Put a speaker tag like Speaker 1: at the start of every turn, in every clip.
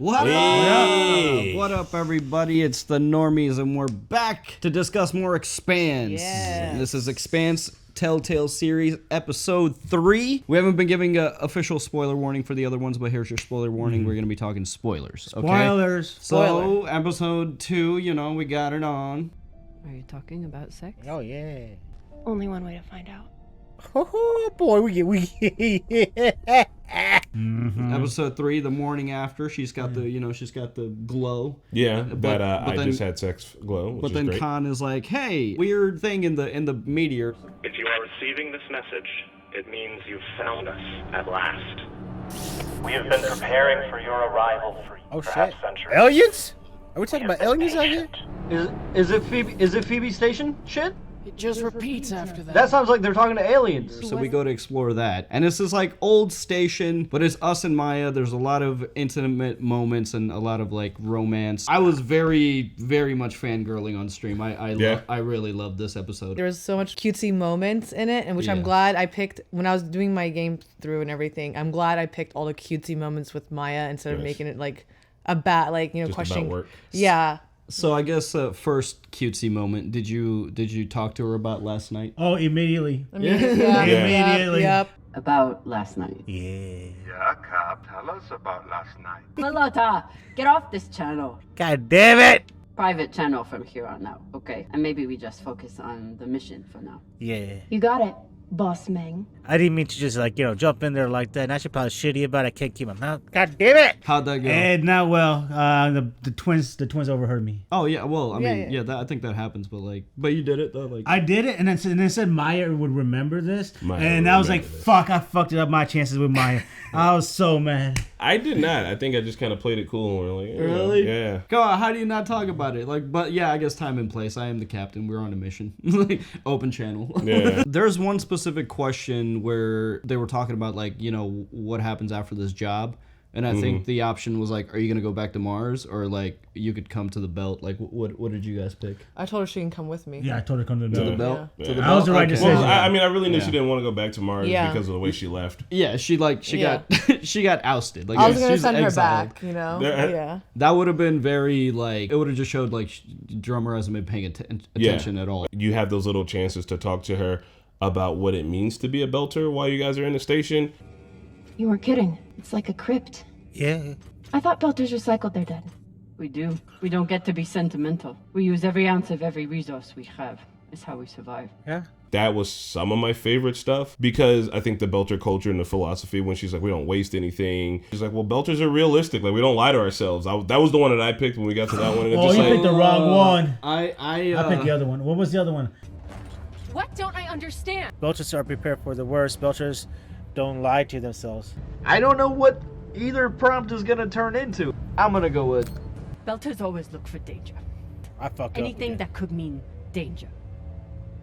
Speaker 1: What
Speaker 2: Hey.
Speaker 1: up? What up, everybody? It's the Normies, and we're back to discuss more Expanse.
Speaker 3: Yes.
Speaker 1: This is Expanse Telltale series, episode 3. We haven't been giving an official spoiler warning for the other ones, but here's your spoiler warning. We're going to be talking spoilers. Okay?
Speaker 2: Spoilers.
Speaker 1: So, episode 2, you know, we got it on.
Speaker 3: Are you talking about sex?
Speaker 2: Oh yeah.
Speaker 4: Only one way to find out.
Speaker 2: Oh boy, we
Speaker 1: Episode 3, the morning after, she's got the, she's got the glow.
Speaker 5: Yeah,
Speaker 1: But
Speaker 5: I
Speaker 1: then-
Speaker 5: just had sex glow, which
Speaker 1: But
Speaker 5: is
Speaker 1: then
Speaker 5: great.
Speaker 1: Khan is like, hey, weird thing in the meteor.
Speaker 6: If you are receiving this message, it means you've found us at last. We have been preparing for your arrival for perhaps centuries.
Speaker 2: aliens? Are we talking about aliens out here?
Speaker 7: Is it Phoebe Station shit?
Speaker 4: It just repeats after that.
Speaker 7: That sounds like they're talking to aliens.
Speaker 1: So we go to explore that. And this is like old station, but it's us and Maya. There's a lot of intimate moments and a lot of like romance. I was very, very much fangirling on stream. I really loved this episode.
Speaker 3: There was so much cutesy moments in it, and which
Speaker 1: Yeah.
Speaker 3: I'm glad I picked when I was doing my game through and everything. I'm glad I picked all the cutesy moments with Maya instead of
Speaker 5: Yes.
Speaker 3: making it like a bat, like
Speaker 5: Just
Speaker 3: questioning.
Speaker 5: about work.
Speaker 3: Yeah.
Speaker 1: So I guess first cutesy moment. Did you talk to her about last night?
Speaker 8: Oh, immediately.
Speaker 3: I mean, yeah.
Speaker 8: Immediately.
Speaker 3: Yep.
Speaker 9: About last night.
Speaker 2: Yeah.
Speaker 6: Yeah, Cap, tell us about last night.
Speaker 9: Malota, get off this channel.
Speaker 2: God damn it!
Speaker 9: Private channel from here on out, okay? And maybe we just focus on the mission for now.
Speaker 2: Yeah.
Speaker 4: You got it, Boss Meng.
Speaker 2: I didn't mean to just jump in there like that. And I should probably shitty about it. I can't keep my mouth. God damn it!
Speaker 1: How'd that go?
Speaker 8: And not well. The twins overheard me.
Speaker 1: Oh yeah, well, I mean,
Speaker 3: Yeah.
Speaker 1: I think that happens, but you did it though. Like
Speaker 8: I did it, and then said Maya would remember this,
Speaker 5: Maya
Speaker 8: and
Speaker 5: would
Speaker 8: I was like,
Speaker 5: remember this.
Speaker 8: "Fuck! I fucked it up my chances with Maya." I was so mad.
Speaker 5: I did not. I think I just kind of played it cool and we're like,
Speaker 1: Really?
Speaker 5: Yeah.
Speaker 1: Come on, how do you not talk about it? Like, but yeah, I guess time and place. I am the captain. We're on a mission. Like, open channel.
Speaker 5: Yeah.
Speaker 1: There's one specific question where they were talking about what happens after this job. And I think the option was like, are you going to go back to Mars or like you could come to the belt? Like, what did you guys pick?
Speaker 3: I told her she can come with me.
Speaker 8: Yeah, I told her to come to the
Speaker 1: To the
Speaker 8: belt.
Speaker 1: belt?
Speaker 5: Yeah.
Speaker 1: To the
Speaker 8: That
Speaker 1: belt?
Speaker 8: was the right
Speaker 1: Okay.
Speaker 8: decision.
Speaker 5: Well, I mean, I really knew
Speaker 1: Yeah.
Speaker 5: she didn't want to go back to Mars
Speaker 3: Yeah.
Speaker 5: because of the way she left.
Speaker 1: Yeah, she
Speaker 3: Yeah.
Speaker 1: got she got ousted. Like
Speaker 3: I was gonna
Speaker 1: she's
Speaker 3: send her
Speaker 1: exiled.
Speaker 3: back, you know?
Speaker 5: Yeah.
Speaker 3: Yeah.
Speaker 1: That would have been very like it would have just showed like Drummer hasn't been paying attention at all.
Speaker 5: You have those little chances to talk to her about what it means to be a belter while you guys are in the station.
Speaker 4: You weren't kidding. It's like a crypt.
Speaker 2: Yeah.
Speaker 4: I thought Belters recycled their dead.
Speaker 9: We do. We don't get to be sentimental. We use every ounce of every resource we have. It's how we survive.
Speaker 2: Yeah.
Speaker 5: That was some of my favorite stuff because I think the belter culture and the philosophy when she's like, we don't waste anything. She's like, well, belters are realistic. Like, we don't lie to ourselves. That was the one that I picked when we got to that one. And it
Speaker 8: Oh,
Speaker 5: just
Speaker 8: you
Speaker 5: like,
Speaker 8: picked the wrong one.
Speaker 1: I
Speaker 8: I picked the other one. What was the other one?
Speaker 4: What don't I understand?
Speaker 2: Belters are prepared for the worst. Belters don't lie to themselves.
Speaker 7: I don't know what either prompt is gonna turn into. I'm gonna go with
Speaker 9: Belters always look for danger.
Speaker 2: I fucked
Speaker 9: Anything
Speaker 2: up.
Speaker 9: that could mean danger.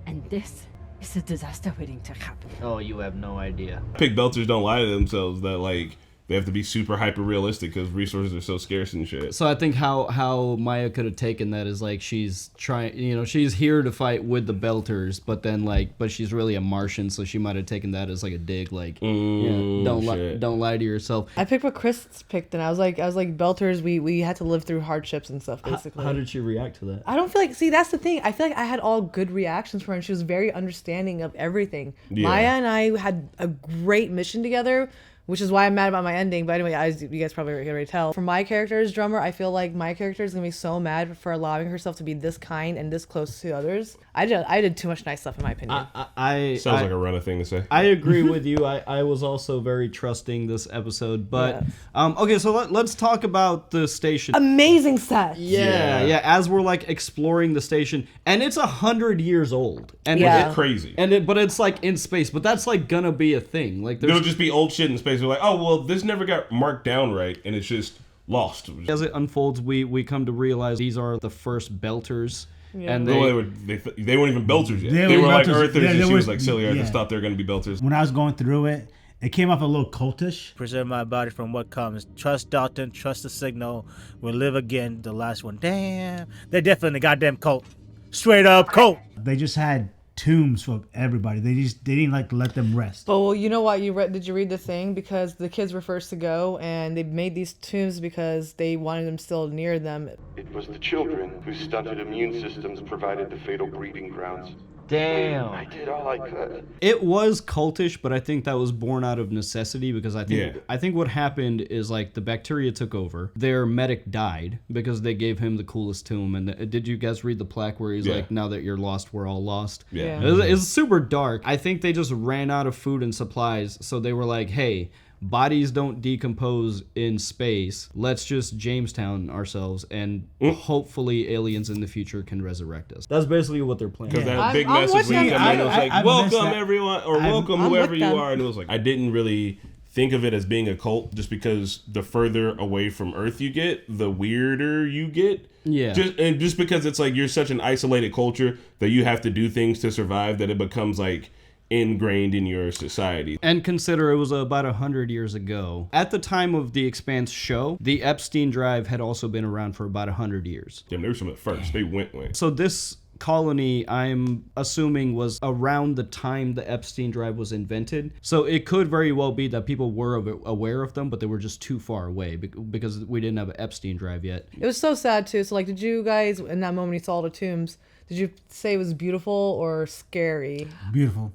Speaker 9: And this is a disaster waiting to happen.
Speaker 7: Oh, you have no idea.
Speaker 5: pick belters don't lie to themselves that like they have to be super hyper realistic because resources are so scarce and shit.
Speaker 1: So I think how Maya could have taken that is like she's trying, she's here to fight with the Belters, but then but she's really a Martian, so she might have taken that as like a dig, like don't lie to yourself.
Speaker 3: I picked what Chris picked, and I was like, Belters, we had to live through hardships and stuff, basically.
Speaker 1: How did she react to that?
Speaker 3: I don't feel like, see, that's the thing. I feel like I had all good reactions for her, and she was very understanding of everything.
Speaker 5: Yeah.
Speaker 3: Maya and I had a great mission together, which is why I'm mad about my ending. But anyway, as you guys probably can already tell, for my character's Drummer, I feel like my character is gonna be so mad for allowing herself to be this kind and this close to others. I did too much nice stuff, in my opinion.
Speaker 1: I
Speaker 5: Sounds like a runner thing to say.
Speaker 1: I agree with you. I was also very trusting this episode, but okay, so let's talk about the station.
Speaker 3: Amazing set.
Speaker 1: Yeah. As we're like exploring the station, and it's 100 years old, and
Speaker 3: Yeah.
Speaker 5: It's crazy.
Speaker 1: but it's like in space, but that's like gonna be a thing. Like
Speaker 5: There'll
Speaker 1: there's
Speaker 5: just be old shit in space. We're like, oh well, this never got marked down right, and it's just lost.
Speaker 1: as it unfolds, we come to realize these are the first Belters.
Speaker 3: Yeah.
Speaker 1: And
Speaker 5: Well,
Speaker 1: they
Speaker 5: they weren't even belters yet.
Speaker 8: They
Speaker 5: They
Speaker 8: were
Speaker 5: were like
Speaker 8: belters.
Speaker 5: Earthers,
Speaker 8: Yeah,
Speaker 5: and
Speaker 8: they
Speaker 5: she
Speaker 8: were-
Speaker 5: was like silly Earthers.
Speaker 8: yeah.
Speaker 5: Thought they were gonna be belters.
Speaker 8: When I was going through it, it came off a little cultish.
Speaker 2: Preserve my body from what comes. Trust Dalton. Trust the signal. We'll live again. The last one. Damn. They're definitely a goddamn cult. Straight up cult.
Speaker 8: They just had tombs for everybody. They didn't like to let them rest.
Speaker 3: But well, you know what? Did you read the thing? Because the kids were first to go, and they made these tombs because they wanted them still near them.
Speaker 10: It was the children whose stunted immune systems provided the fatal breeding grounds.
Speaker 7: Damn.
Speaker 10: I did all I could.
Speaker 1: It was cultish, but I think that was born out of necessity because I think what happened is like the bacteria took over. Their medic died because they gave him the coolest tomb. And did you guys read the plaque where he's like, "Now that you're lost, we're all lost"?
Speaker 5: Yeah.
Speaker 1: It's super dark. I think they just ran out of food and supplies, so they were like, "Hey, bodies don't decompose in space. Let's just Jamestown ourselves, and hopefully aliens in the future can resurrect us." That's basically what they're planning.
Speaker 5: Because that big message when you come in, it was like, welcome everyone, or welcome whoever you are. And it was like, I didn't really think of it as being a cult just because the further away from Earth you get, the weirder you get.
Speaker 1: Yeah.
Speaker 5: Just because it's like you're such an isolated culture that you have to do things to survive that it becomes like ingrained in your society.
Speaker 1: And consider it was about 100 years ago. At the time of the Expanse show, the Epstein drive had also been around for about 100 years.
Speaker 5: Damn, they were some at first. They went.
Speaker 1: So this colony, I'm assuming, was around the time the Epstein drive was invented. So it could very well be that people were aware of them, but they were just too far away because we didn't have an Epstein drive yet.
Speaker 3: It was so sad too. So like, did you guys, in that moment you saw the tombs, did you say it was beautiful or scary?
Speaker 8: Beautiful.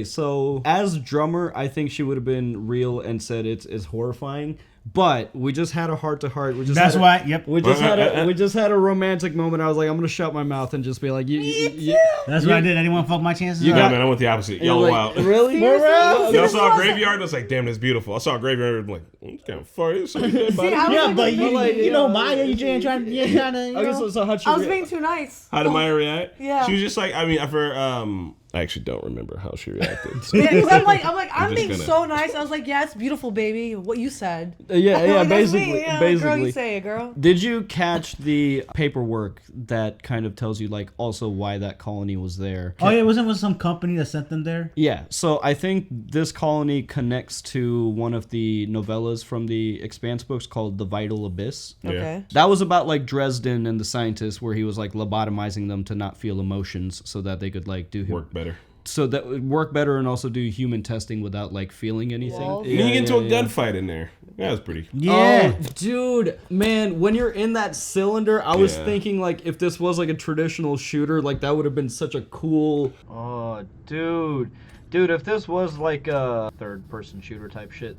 Speaker 1: So as drummer, I think she would have been real and said it's horrifying. But we just had a heart-to-heart. We just had a romantic moment. I was like, I'm gonna shut my mouth and just be like,
Speaker 8: That's what I did. I didn't want to fuck my chances.
Speaker 5: No, man, I went the opposite. Y'all
Speaker 1: like,
Speaker 5: wild.
Speaker 1: Really?
Speaker 5: Y'all saw a graveyard. I was like, damn, that's beautiful. I saw a graveyard. I'm like, it's kind of far.
Speaker 8: But you know Maya. You ain't trying to.
Speaker 3: I was being too nice.
Speaker 5: How did Maya react?
Speaker 3: Yeah.
Speaker 5: She was just like, I mean, I actually don't remember how she reacted.
Speaker 3: Because I'm being so nice. I was like, yeah, it's beautiful, baby. What you said.
Speaker 1: Basically.
Speaker 3: Girl, you say it, girl.
Speaker 1: Did you catch the paperwork that kind of tells you like also why that colony was there?
Speaker 8: Oh yeah, wasn't it some company that sent them there?
Speaker 1: Yeah, so I think this colony connects to one of the novellas from the Expanse books called The Vital Abyss.
Speaker 3: Okay.
Speaker 1: That was about like Dresden and the scientists where he was like lobotomizing them to not feel emotions so that they could like do
Speaker 5: work better.
Speaker 1: So that would work better and also do human testing without like feeling anything.
Speaker 3: Walls.
Speaker 5: You get into a gunfight in there. That was pretty.
Speaker 1: Yeah. Oh, dude, man, when you're in that cylinder, I was thinking like if this was like a traditional shooter, like that would have been such a cool.
Speaker 7: Oh, dude, if this was like a third-person shooter type shit,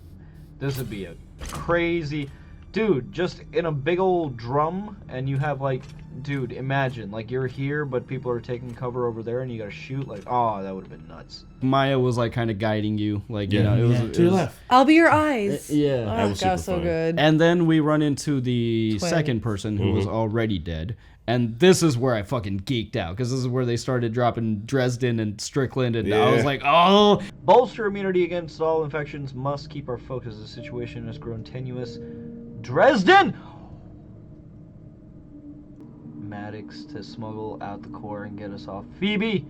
Speaker 7: this would be a crazy. Dude, just in a big old drum, and you have like, dude, imagine, like you're here, but people are taking cover over there, and you gotta shoot, like, oh, that would have been nuts.
Speaker 1: Maya was like kind of guiding you, like, you know, it was
Speaker 8: to your left.
Speaker 3: I'll be your eyes.
Speaker 1: Yeah.
Speaker 3: Oh, that was so good.
Speaker 1: And then we run into the
Speaker 3: Twin.
Speaker 1: second person who was already dead. And this is where I fucking geeked out, because this is where they started dropping Dresden and Strickland, and I was like, oh!
Speaker 7: Bolster immunity against all infections, must keep our focus. The situation has grown tenuous. Dresden! Maddox to smuggle out the core and get us off. Phoebe!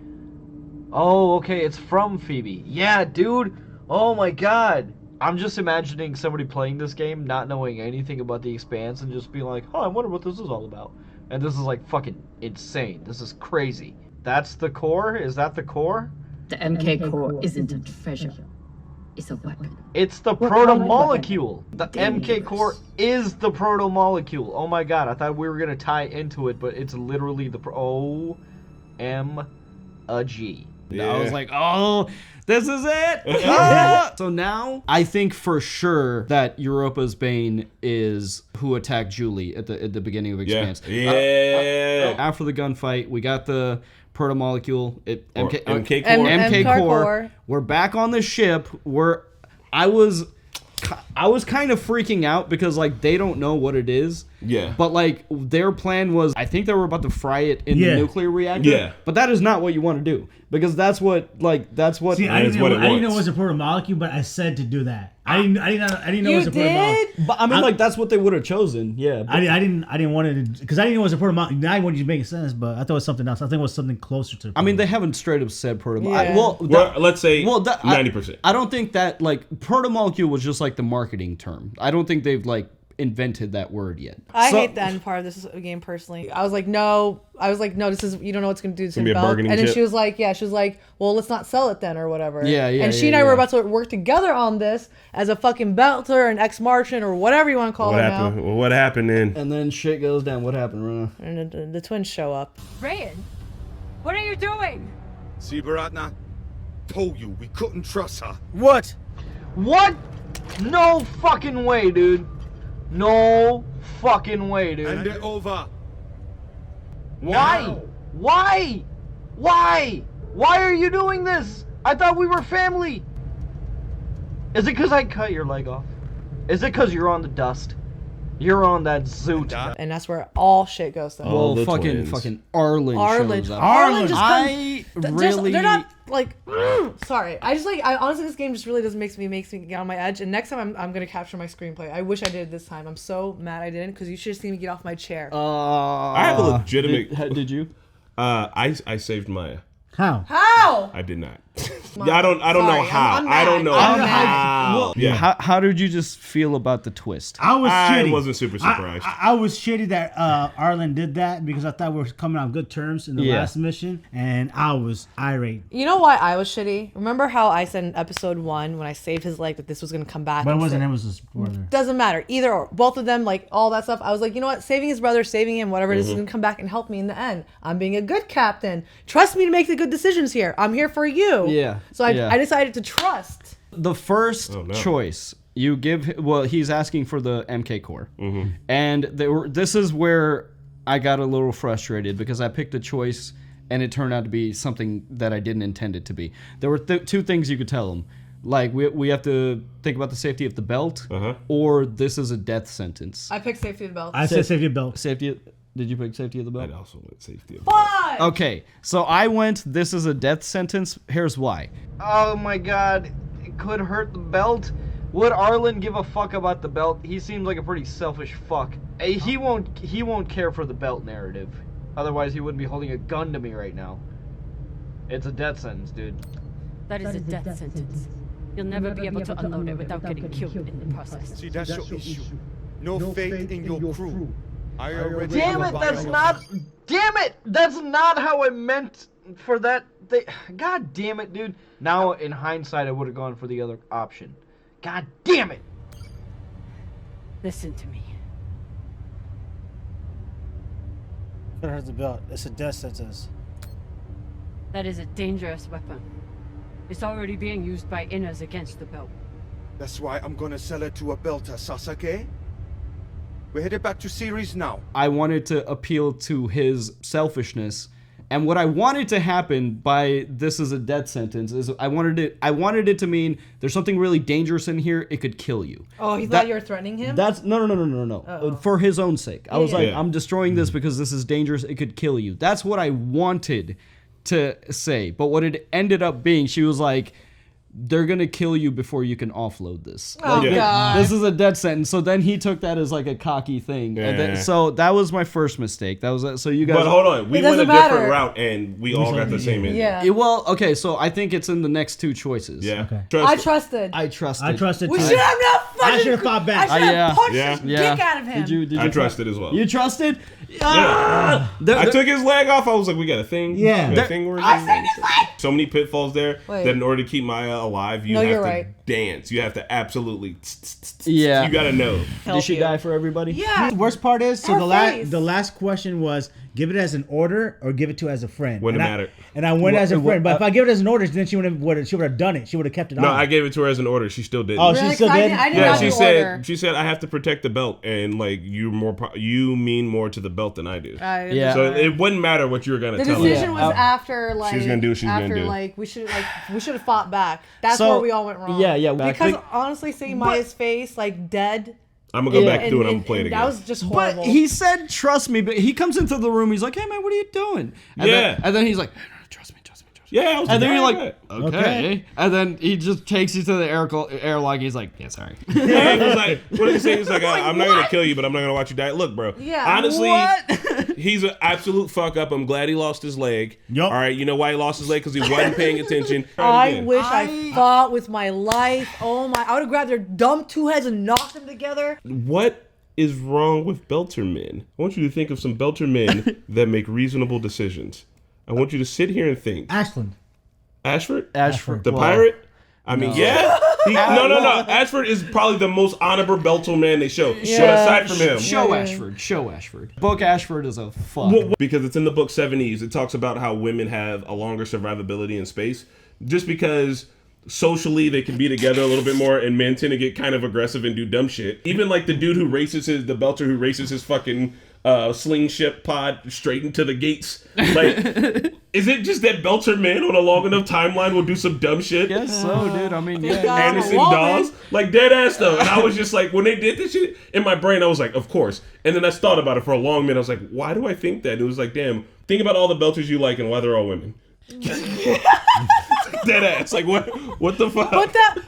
Speaker 7: Oh, okay, it's from Phoebe. Yeah, dude! Oh my god! I'm just imagining somebody playing this game, not knowing anything about the Expanse, and just being like, oh, I wonder what this is all about. And this is like fucking insane. This is crazy. That's the core? Is that the core?
Speaker 9: The MK core isn't a treasure. It's a weapon.
Speaker 7: It's the protomolecule. The MK core is the protomolecule. Oh my god, I thought we were gonna tie into it, but it's literally the O-M-A-G.
Speaker 1: Yeah. I was like, oh, this is it. Ah! So now I think for sure that Europa's Bane is who attacked Julie at the beginning of Expanse.
Speaker 5: Yeah.
Speaker 1: After the gunfight, we got the protomolecule.
Speaker 5: MK
Speaker 1: core. We're back on the ship. I was kind of freaking out because like they don't know what it is.
Speaker 5: Yeah.
Speaker 1: But like their plan was, I think they were about to fry it in the nuclear reactor.
Speaker 5: Yeah.
Speaker 1: But that is not what you want to do, because that's what.
Speaker 8: See, I didn't know it was a protomolecule, but I said to do that. I didn't know it was a protomolecule.
Speaker 1: But I mean, like that's what they would have chosen. Yeah.
Speaker 8: I didn't want it because I didn't know it was a protomolecule. Now I want you to make sense, but I thought it was something else. I think it was something closer to.
Speaker 1: I mean, they haven't straight up said protomolecule.
Speaker 3: Yeah.
Speaker 5: Let's say 90%.
Speaker 1: I don't think that like protomolecule was just like the marketing term. I don't think they've like invented that word yet.
Speaker 3: I hate the end part of this game personally. I was like, no, this is, you don't know what's going to do to the belt. And then she was like, well, let's not sell it then or whatever.
Speaker 1: Yeah.
Speaker 3: And she and I were about to work together on this as a fucking belter, an ex-martian, or whatever you want to call it now.
Speaker 5: Well, what happened then?
Speaker 1: And then shit goes down. What happened, Runa?
Speaker 3: And the twins show up.
Speaker 9: Rayan, what are you doing?
Speaker 11: See, Baratna? Told you we couldn't trust her.
Speaker 2: What?
Speaker 7: What? No fucking way, dude. No fucking way, dude.
Speaker 11: Hand it over.
Speaker 7: Why?
Speaker 11: Now.
Speaker 7: Why? Why? Why are you doing this? I thought we were family. Is it because I cut your leg off? Is it because you're on the dust? You're on that zoot.
Speaker 3: And that's where all shit goes down.
Speaker 1: Well, fucking Arlen shows up.
Speaker 3: Arlen just
Speaker 1: really...
Speaker 3: they're not like sorry. I honestly this game just really does makes me get on my edge. And next time I'm gonna capture my screenplay. I wish I did it this time. I'm so mad I didn't because you should have seen me get off my chair.
Speaker 5: I have a legitimate.
Speaker 1: Did you?
Speaker 5: I saved Maya.
Speaker 2: How?
Speaker 5: I did not. I don't know how. I don't know how.
Speaker 1: Yeah. How did you just feel about the twist?
Speaker 2: I was shitty.
Speaker 5: I wasn't super surprised.
Speaker 2: I was shitty that Arlen did that because I thought we were coming on good terms in the last mission, and I was irate.
Speaker 3: You know why I was shitty? Remember how I said in episode 1 when I saved his leg that this was gonna come back?
Speaker 2: But it wasn't him. It was his brother.
Speaker 3: Doesn't matter. Either or. Both of them, like all that stuff. I was like, you know what? Saving his brother, saving him, whatever it is gonna come back and help me in the end. I'm being a good captain. Trust me to make the good decisions here. I'm here for you.
Speaker 1: Yeah.
Speaker 3: So I decided to trust.
Speaker 1: The first choice you give, he's asking for the MK core. And this is where I got a little frustrated because I picked a choice and it turned out to be something that I didn't intend it to be. There were two things you could tell him. Like, we have to think about the safety of the belt, or this is a death sentence.
Speaker 3: I picked safety of the belt.
Speaker 2: I said safety of the belt.
Speaker 1: Did you pick safety of the belt?
Speaker 5: I also went safety of the belt.
Speaker 1: Okay, so I went, this is a death sentence. Here's why.
Speaker 7: Oh my god, it could hurt the belt. Would Arlen give a fuck about the belt? He seems like a pretty selfish fuck. He won't care for the belt narrative. Otherwise, he wouldn't be holding a gun to me right now. It's a death sentence, dude.
Speaker 9: That is a death sentence. You'll never be able to unload it without getting killed in the process.
Speaker 11: See, that's your issue. No faith in your crew. I already
Speaker 7: Damn it, that's not how I meant for that thing. God damn it, dude. Now, in hindsight, I would have gone for the other option. God damn it.
Speaker 9: Listen to me.
Speaker 2: It hurts the belt. It's a death sentence.
Speaker 9: That is a dangerous weapon. It's already being used by Innas against the belt.
Speaker 11: That's why I'm gonna sell it to a belter, Sasake. We're headed back to Ceres now.
Speaker 1: I wanted to appeal to his selfishness, and what I wanted to happen by this is a death sentence is I wanted it to mean there's something really dangerous in here. It could kill you.
Speaker 3: Oh, he thought you were threatening him?
Speaker 1: That's no. For his own sake, I was like, I'm destroying this because this is dangerous. It could kill you. That's what I wanted to say. But what it ended up being, she was like, they're gonna kill you before you can offload this.
Speaker 3: Oh, God.
Speaker 1: This is a death sentence. So then he took that as like a cocky thing. And then, so that was my first mistake. That was so you guys.
Speaker 5: But hold on, we went a different route and we all got the same ending.
Speaker 3: Yeah.
Speaker 1: Well, okay, so I think it's in the next two choices.
Speaker 5: Yeah.
Speaker 2: Okay.
Speaker 3: I trusted.
Speaker 1: I trusted.
Speaker 3: We should have not fucking.
Speaker 2: I should have fought back.
Speaker 3: I should have punched the dick out of him.
Speaker 1: Did you
Speaker 5: I trusted as well.
Speaker 1: You trusted?
Speaker 5: Yeah. I took his leg off. I was like, we got a thing.
Speaker 2: Yeah.
Speaker 5: We got a thing where
Speaker 3: I saved his leg.
Speaker 5: so many pitfalls there
Speaker 3: Wait.
Speaker 5: that in order to keep Maya alive, you
Speaker 3: No,
Speaker 5: have
Speaker 3: you're
Speaker 5: to
Speaker 3: right.
Speaker 5: dance. You have to absolutely.
Speaker 1: Yeah.
Speaker 5: You gotta know.
Speaker 1: Did she die for everybody?
Speaker 3: Yeah.
Speaker 2: The worst part is, so
Speaker 3: Her
Speaker 2: the last question was, give it as an order or give it to as a friend.
Speaker 5: Wouldn't matter.
Speaker 2: And I went as a friend, but if I give it as an order, then she would have done it. She would have kept it on.
Speaker 5: No, I gave it to her as an order. She still didn't.
Speaker 2: Oh, she still did.
Speaker 3: I did
Speaker 5: Yeah,
Speaker 3: not
Speaker 5: she
Speaker 3: do
Speaker 5: said.
Speaker 3: order.
Speaker 5: She said I have to protect the belt, and like you mean more to the belt than I do.
Speaker 1: Yeah.
Speaker 5: So it wouldn't matter what you were gonna
Speaker 3: The
Speaker 5: tell
Speaker 3: decision
Speaker 5: her.
Speaker 3: was after like
Speaker 5: She's gonna do what she's
Speaker 3: after
Speaker 5: gonna do.
Speaker 3: like we should have fought back. That's
Speaker 1: So,
Speaker 3: where we all went wrong.
Speaker 1: yeah,
Speaker 3: Because honestly, seeing Maya's face like dead.
Speaker 5: I'm gonna go back
Speaker 3: and-
Speaker 5: through it. I'm
Speaker 3: and-
Speaker 5: gonna play it
Speaker 3: and
Speaker 5: again.
Speaker 3: That was just horrible.
Speaker 1: But he said, trust me. But he comes into the room. He's like, hey, man, what are you doing? And then he's like, trust me.
Speaker 5: Yeah, I was
Speaker 1: And then you're
Speaker 5: right.
Speaker 1: like, okay. And then he just takes you to the airlock. He's like, yeah, sorry.
Speaker 5: Yeah, he was like, what did he say? He's like, I'm not gonna kill you, but I'm not gonna watch you die. Look, bro.
Speaker 3: Yeah.
Speaker 5: Honestly, he's an absolute fuck up. I'm glad he lost his leg.
Speaker 2: Yup.
Speaker 5: All right, you know why he lost his leg? Because he wasn't paying attention.
Speaker 3: I wish I fought with my life. Oh my! I would have grabbed their dumb two heads and knocked them together.
Speaker 5: What is wrong with Belter men? I want you to think of some Belter men that make reasonable decisions. I want you to sit here and think.
Speaker 8: Ashland.
Speaker 5: Ashford?
Speaker 1: Ashford.
Speaker 5: The pirate? I mean, yeah. No. Ashford is probably the most honorable Belter man they show. But aside from him.
Speaker 1: Show Ashford. Book Ashford is a fuck.
Speaker 5: Because it's in the book 70s. It talks about how women have a longer survivability in space. Just because socially they can be together a little bit more, and men tend to get kind of aggressive and do dumb shit. Even like the dude the Belter who races his fucking slingship pod straight into the gates. Like, is it just that Belter men on a long enough timeline will do some dumb shit?
Speaker 1: Yes, so, dude. I mean, yeah.
Speaker 5: Anderson Dawes, like dead ass though. And I was just like, when they did this shit in my brain, I was like, of course. And then I thought about it for a long minute. I was like, why do I think that? And it was like, damn, think about all the Belters you like and why they're all women. Dead ass. Like what the fuck?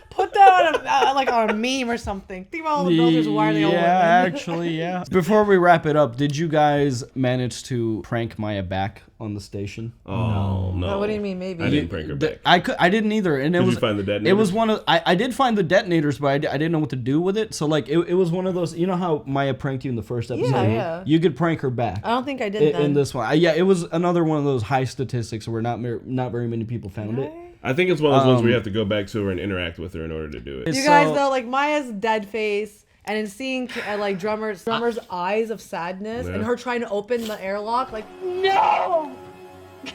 Speaker 3: Put that on a meme or something. Think about all the builders. Why are they all women?
Speaker 1: Actually, yeah. Before we wrap it up, did you guys manage to prank Maya back on the station?
Speaker 5: Oh no.
Speaker 3: What do you mean? Maybe
Speaker 5: I didn't prank her back.
Speaker 1: I didn't either. And
Speaker 5: Did you find the detonators?
Speaker 1: It was one of I did find the detonators, but I didn't know what to do with it. So like it was one of those. You know how Maya pranked you in the first episode?
Speaker 3: Yeah.
Speaker 1: You could prank her back.
Speaker 3: I don't think I did
Speaker 1: in this one. Yeah, it was another one of those high statistics where not very many people found it.
Speaker 5: I think it's one of those ones where you have to go back to her and interact with her in order to do it.
Speaker 3: You guys though, like Maya's dead face, and in seeing like drummer's eyes of sadness, and her trying to open the airlock, like no,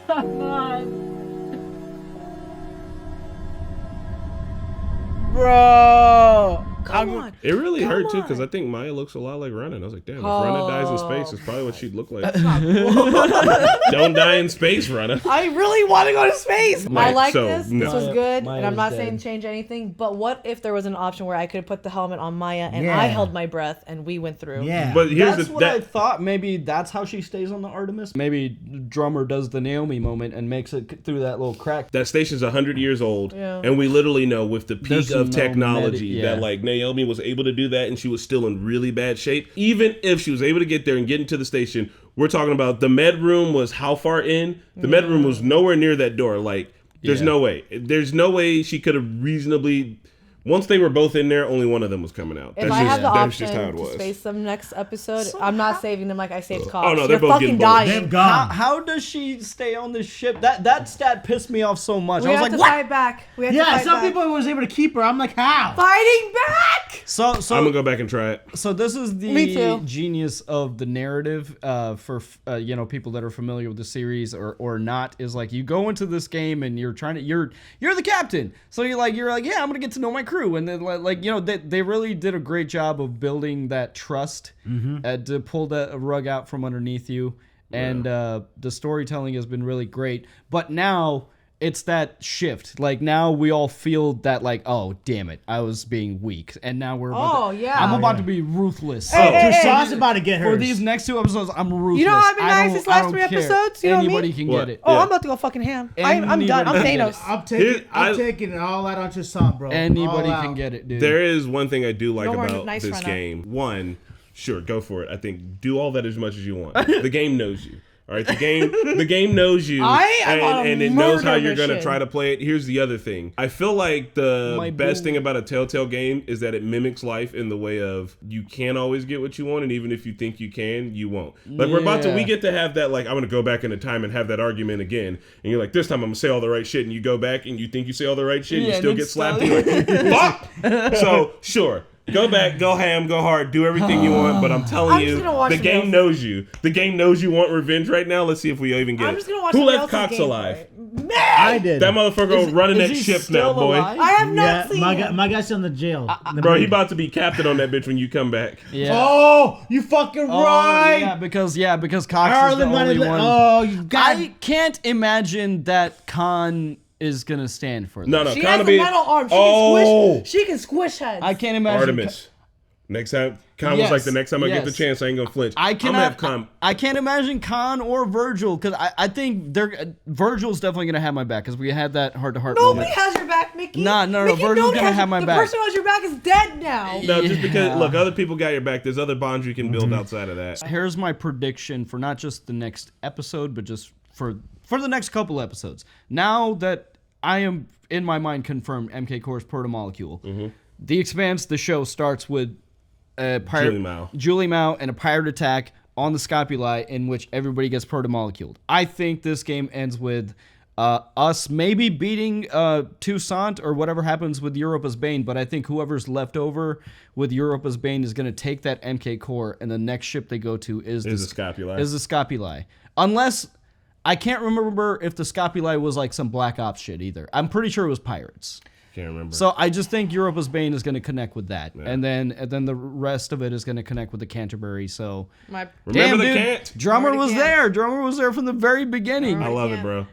Speaker 9: Come on.
Speaker 3: bro, come on.
Speaker 5: It really hurt too, because I think Maya looks a lot like Rana. I was like, damn, if Rana dies in space, it's probably what she'd look like. Don't die in space, Rana.
Speaker 3: I really want to go to space. I like this.
Speaker 5: No.
Speaker 3: This was good,
Speaker 1: Maya's
Speaker 3: and I'm not
Speaker 1: dead.
Speaker 3: saying change anything. But what if there was an option where I could put the helmet on Maya and I held my breath and we went through?
Speaker 8: Yeah.
Speaker 5: But here's
Speaker 1: That's what I thought. Maybe that's how she stays on the Artemis. Maybe Drummer does the Naomi moment and makes it through that little crack.
Speaker 5: that station's 100 years old, and we literally know with the peak
Speaker 1: There's
Speaker 5: of
Speaker 1: no
Speaker 5: technology that like Naomi was able to do that, and she was still in really bad shape. Even if she was able to get there and get into the station, we're talking about the med room was how far in? The med room was nowhere near that door. Like, there's no way. There's no way she could have reasonably. Once they were both in there, only one of them was coming out.
Speaker 3: If I have the option to space them next episode, I'm not saving them like I saved Cox.
Speaker 5: Oh no,
Speaker 3: they're
Speaker 5: both
Speaker 3: fucking dying.
Speaker 8: They're gone.
Speaker 1: How does she stay on this ship? That stat pissed me off so much.
Speaker 3: We
Speaker 1: I was
Speaker 3: have
Speaker 1: like,
Speaker 3: to fight back. We have to fight
Speaker 8: some
Speaker 3: back.
Speaker 8: people was able to keep her. I'm like, how?
Speaker 3: Fighting back.
Speaker 1: So
Speaker 5: I'm gonna go back and try it.
Speaker 1: So this is
Speaker 3: Me
Speaker 1: the
Speaker 3: too.
Speaker 1: genius of the narrative for people that are familiar with the series or not, is like you go into this game and you're trying to you're the captain, so you're like yeah, I'm gonna get to know my crew, and then they really did a great job of building that trust to pull that rug out from underneath you, and the storytelling has been really great. But now it's that shift. Like now we all feel that like, oh damn it, I was being weak, and now we're about I'm about to be ruthless.
Speaker 8: Trish's about to get her.
Speaker 1: For these next 2 episodes, I'm ruthless.
Speaker 3: You know how I've been nice these last 3
Speaker 1: care.
Speaker 3: episodes? You know
Speaker 1: Anybody
Speaker 3: what I mean?
Speaker 1: can get it.
Speaker 3: Oh, I'm about to go fucking ham. I'm done. I'm Thanos.
Speaker 8: I'm taking it all out on Tristan, bro.
Speaker 1: Anybody can get it, dude.
Speaker 5: There is one thing I do like
Speaker 3: No more
Speaker 5: about
Speaker 3: nice
Speaker 5: this
Speaker 3: run-up.
Speaker 5: game. One, sure, go for it. I think do all that as much as you want. The game knows you. All right, the game knows you, and it knows how you're gonna try to play it. Here's the other thing: I feel like the best thing about a Telltale game is that it mimics life in the way of you can't always get what you want, and even if you think you can, you won't. Like we get to have that. Like I'm gonna go back into time and have that argument again, and you're like, this time I'm gonna say all the right shit, and you go back and you think you say all the right shit, and you still get slapped. And you're like, fuck. So sure. Go back, go ham, go hard, do everything you want, but I'm telling you, the game knows you. The game knows you want revenge right now. Let's see if we even get it. Who left Cox alive?
Speaker 3: Me!
Speaker 8: I did.
Speaker 5: That motherfucker running that ship now, boy.
Speaker 3: I have not seen him.
Speaker 8: My guy's in the jail.
Speaker 5: Bro, he about to be captain on that bitch when you come back.
Speaker 1: Yeah.
Speaker 8: Oh, you fucking right.
Speaker 1: Yeah, because Cox is the only one.
Speaker 8: Oh, you got.
Speaker 1: I can't imagine that Khan is gonna stand for that.
Speaker 5: No,
Speaker 3: She has a metal arm. She can squish heads.
Speaker 1: I can't imagine.
Speaker 5: Artemis. Next time, Khan was like, the next time I get the chance, I ain't gonna flinch.
Speaker 1: I can't imagine Khan or Virgil, because I think Virgil's definitely gonna have my back, because we had that heart-to-heart moment.
Speaker 3: Nobody has your back, Mickey.
Speaker 1: No,
Speaker 3: Mickey,
Speaker 1: Virgil's gonna have my back.
Speaker 3: The person who has your back is dead now.
Speaker 5: No, just because, look, other people got your back. There's other bonds you can build outside of that.
Speaker 1: Here's my prediction for not just the next episode, but just for the next couple episodes. Now that I am, in my mind, confirmed MK Core's protomolecule, The Expanse, the show, starts with Julie Mao, and a pirate attack on the Scopuli in which everybody gets proto-moleculed. I think this game ends with us maybe beating Toussaint or whatever happens with Europa's Bane, but I think whoever's left over with Europa's Bane is going to take that MK core, and the next ship they go to is the Scopuli. Unless, I can't remember if the Scopuli was like some Black Ops shit either. I'm pretty sure it was pirates.
Speaker 5: Can't remember.
Speaker 1: So I just think Europa's Bane is going to connect with that, and then the rest of it is going to connect with the Canterbury. So Drummer was there. Drummer was there from the very beginning.
Speaker 5: I love it, bro.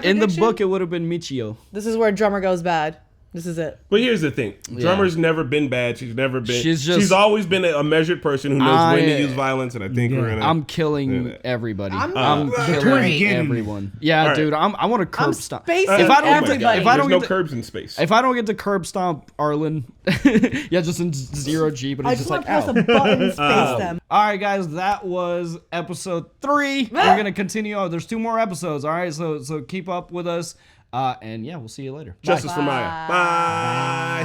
Speaker 1: In the book, it would have been Michio.
Speaker 3: This is where Drummer goes bad. This is it.
Speaker 5: But here's the thing. Drummer's never been bad. She's never been. She's always been a measured person who knows when to use violence, and I think we're gonna.
Speaker 1: I'm killing everybody. I'm killing everyone. Yeah, dude. I want to curb stomp.
Speaker 3: If I don't
Speaker 5: get curbs in space.
Speaker 1: If I don't get to curb stomp Arlen, just in 0G, but it's just like
Speaker 3: press a button and space them.
Speaker 1: All right, guys, that was episode 3. We're gonna continue. Oh, there's 2 more episodes. All right, so keep up with us. And yeah, we'll see you later.
Speaker 5: Justice for Maya. Bye.